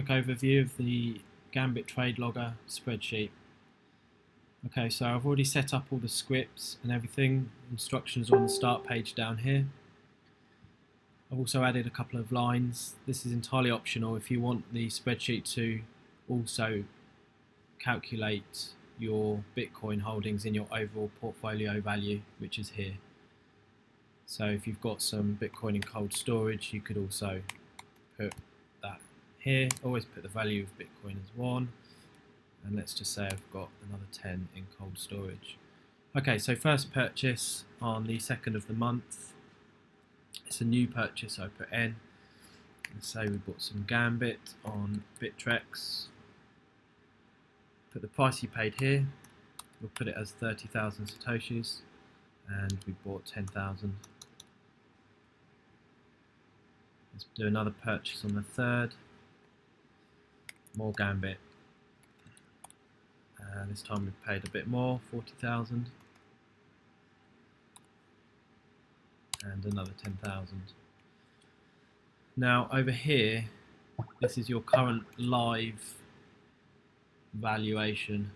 quick overview of the Gambit trade logger spreadsheet. Okay, so I've already set up all the scripts and everything. Instructions are on the start page down here. I've also added a couple of lines. This is entirely optional if you want the spreadsheet to also calculate your Bitcoin holdings in your overall portfolio value, which is here. So if you've got some Bitcoin in cold storage, you could also put that here. Always put the value of Bitcoin as 1, and let's just say I've got another 10 in cold storage. Okay, so first purchase on the 2nd of the month. It's a new purchase, so I put N. Let's say we bought some Gambit on Bittrex. Put the price you paid here. We'll put it as 30,000 Satoshis, and we bought 10,000. Let's do another purchase on the 3rd. More Gambit. This time we've paid a bit more, 40,000. And another 10,000. Now over here, this is your current live valuation.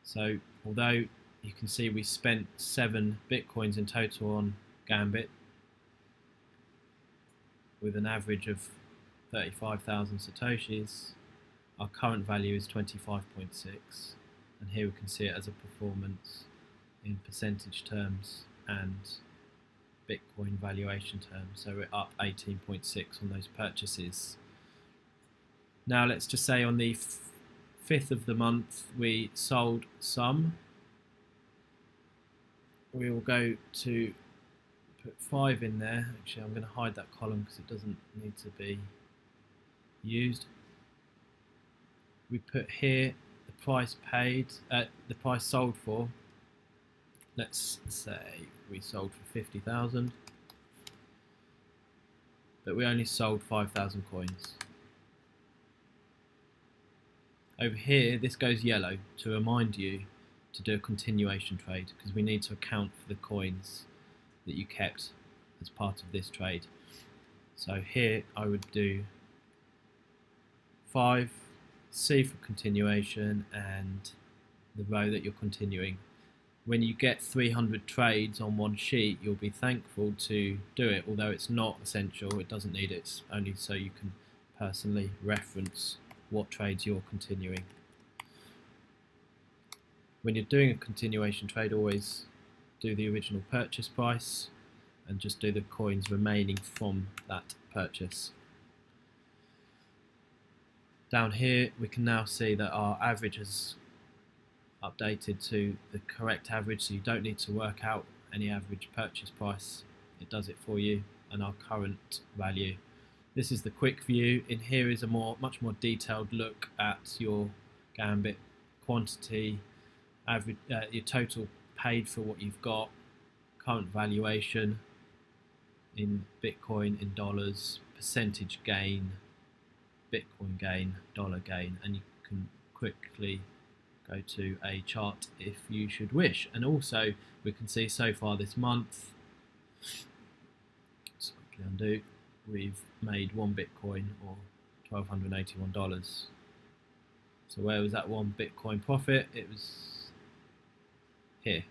So although you can see we spent 7 Bitcoins in total on Gambit with an average of 35,000 Satoshis, our current value is 25.6, and here we can see it as a performance in percentage terms and Bitcoin valuation terms. So we're up 18.6 on those purchases. Now let's just say on the 5th of the month we sold some. We will go to put 5 in there. Actually, I'm going to hide that column because it doesn't need to be used. We put here the price paid, the price sold for. Let's say we sold for 50,000, but we only sold 5,000 coins. Over here, this goes yellow to remind you to do a continuation trade, because we need to account for the coins that you kept as part of this trade. So here I would do 5, C for continuation, and the row that you're continuing. When you get 300 trades on one sheet, you'll be thankful to do it, although it's not essential. It doesn't need it. It's only so you can personally reference what trades you're continuing. When you're doing a continuation trade, always do the original purchase price and just do the coins remaining from that purchase. Down here we can now see that our average has updated to the correct average, so you don't need to work out any average purchase price. It does it for you, and our current value. This is the quick view. In here is a much more detailed look at your Gambit quantity, average, your total paid for what you've got, current valuation in Bitcoin, in dollars, percentage gain, Bitcoin gain, dollar gain, and you can quickly go to a chart if you should wish. And also we can see so far this month, let's quickly undo, we've made 1 Bitcoin or $1,281. So where was that 1 Bitcoin profit? It was here,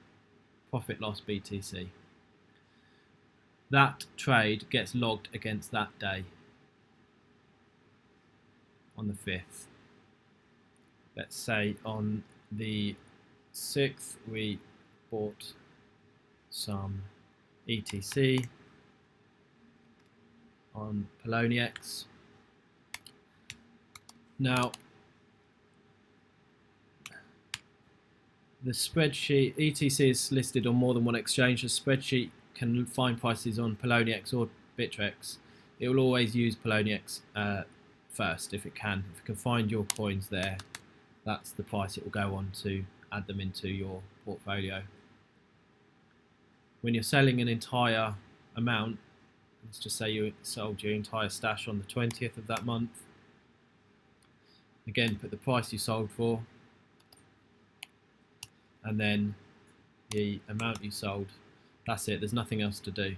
profit loss BTC. That trade gets logged against that day on the 5th. Let's say on the 6th we bought some ETC on Poloniex. Now the spreadsheet, ETC is listed on more than one exchange. The spreadsheet can find prices on Poloniex or Bittrex. It will always use Poloniex first if it can. If it can find your coins there, that's the price it will go on to add them into your portfolio. When you're selling an entire amount, let's just say you sold your entire stash on the 20th of that month. Again, put the price you sold for, and then the amount you sold. That's it, there's nothing else to do.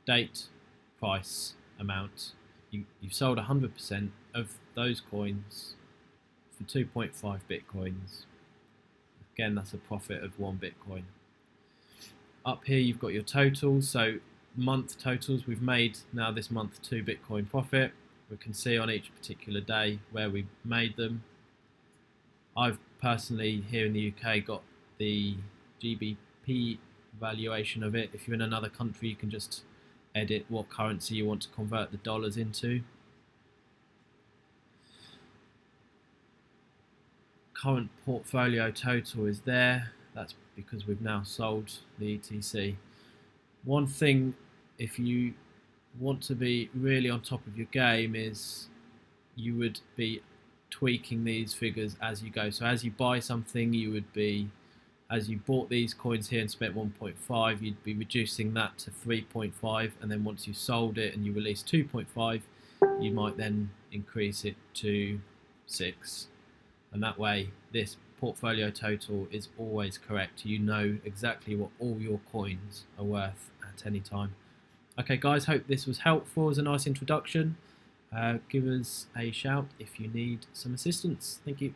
Date, price, amount. you've sold 100% of those coins for 2.5 bitcoins. Again, that's a profit of 1 bitcoin. Up here you've got your totals, so month totals. We've made now this month 2 bitcoin profit. We can see on each particular day where we made them. I've personally here in the UK got the GBP valuation of it. If you're in another country, you can just edit what currency you want to convert the dollars into. Current portfolio total is there. That's because we've now sold the ETC. One thing, if you want to be really on top of your game, is you would be tweaking these figures as you go. So as you buy something, you would be, as you bought these coins here and spent 1.5, you'd be reducing that to 3.5, and then once you sold it and you release 2.5, you might then increase it to 6, and that way this portfolio total is always correct. You know exactly what all your coins are worth at any time. Okay guys, hope this was helpful as a nice introduction. Give us a shout if you need some assistance. Thank you.